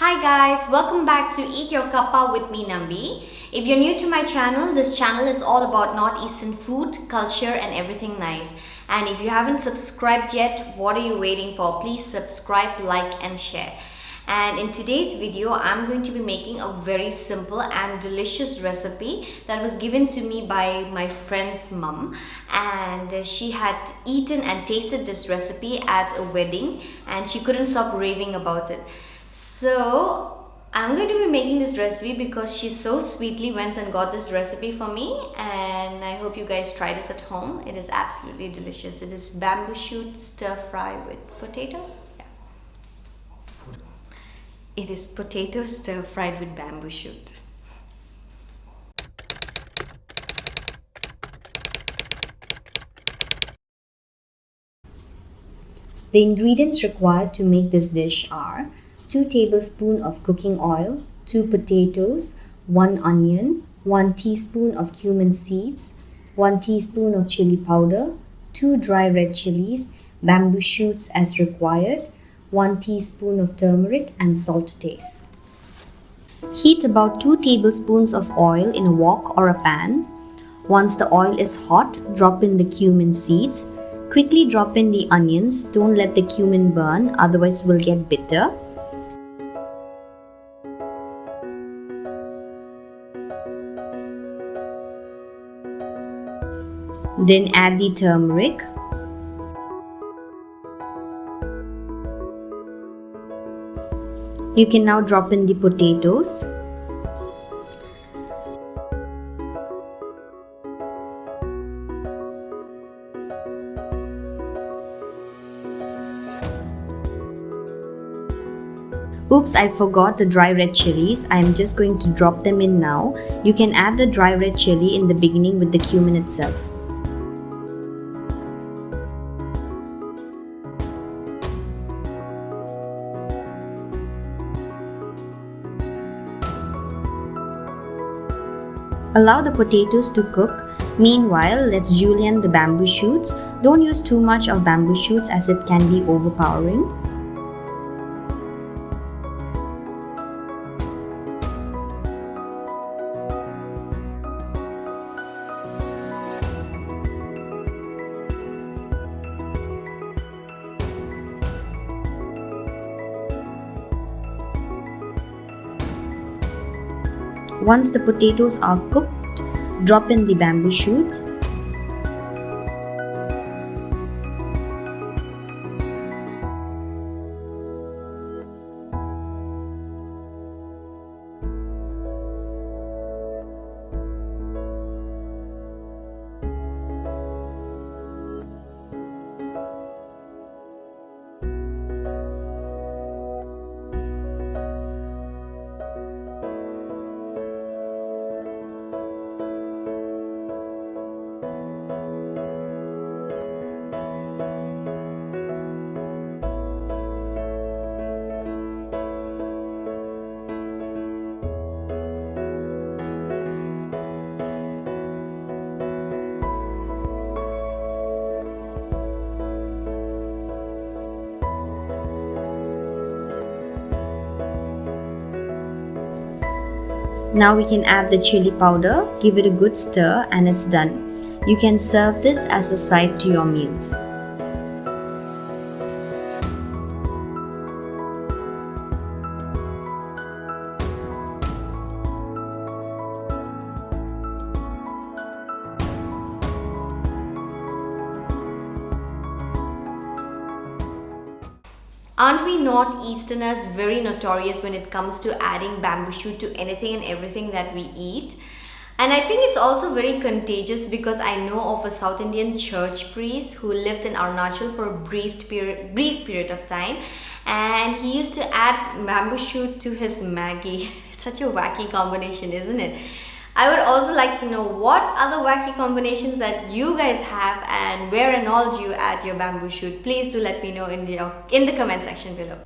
Hi guys, welcome back to Eat Your Kappa with me Nambi. If you're new to my channel, this channel is all about Northeastern food, culture and everything nice. And if you haven't subscribed yet, what are you waiting for? Please subscribe, like and share. And in today's video, I'm going to be making a very simple and delicious recipe that was given to me by my friend's mum. And she had eaten and tasted this recipe at a wedding and she couldn't stop raving about it. So I'm going to be making this recipe because she so sweetly went and got this recipe for me, and I hope you guys try this at home. It is absolutely delicious. It is bamboo shoot stir fry with potatoes. Yeah. It is potato stir fried with bamboo shoot. The ingredients required to make this dish are 2 tablespoons of cooking oil, 2 potatoes, 1 onion, 1 teaspoon of cumin seeds, 1 teaspoon of chili powder, 2 dry red chilies, bamboo shoots as required, 1 teaspoon of turmeric and salt to taste. Heat about 2 tablespoons of oil in a wok or a pan. Once the oil is hot, drop in the cumin seeds. Quickly drop in the onions. Don't let the cumin burn, otherwise it will get bitter. Then add the turmeric. You can now drop in the potatoes. Oops, I forgot the dry red chilies. I am just going to drop them in now. You can add the dry red chili in the beginning with the cumin itself. Allow the potatoes to cook. Meanwhile, let's julienne the bamboo shoots. Don't use too much of bamboo shoots as it can be overpowering. Once the potatoes are cooked, drop in the bamboo shoots. Now we can add the chili powder, give it a good stir and it's done. You can serve this as a side to your meals. Aren't we Northeasterners very notorious when it comes to adding bamboo shoot to anything and everything that we eat? And I think it's also very contagious because I know of a South Indian church priest who lived in Arunachal for a brief period of time, and he used to add bamboo shoot to his Maggi. It's such a wacky combination, isn't it? I would also like to know what other wacky combinations that you guys have and where and all do you add your bamboo shoot. Please do let me know in the comment section below.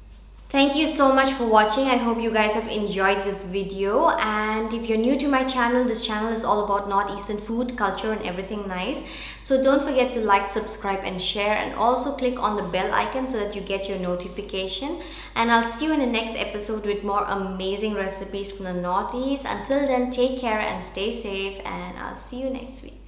Thank you so much for watching. I hope you guys have enjoyed this video, and if you're new to my channel, this channel is all about Northeastern food, culture and everything nice. So don't forget to like, subscribe and share, and also click on the bell icon so that you get your notification. And I'll see you in the next episode with more amazing recipes from the Northeast. Until then, take care and stay safe, and I'll see you next week.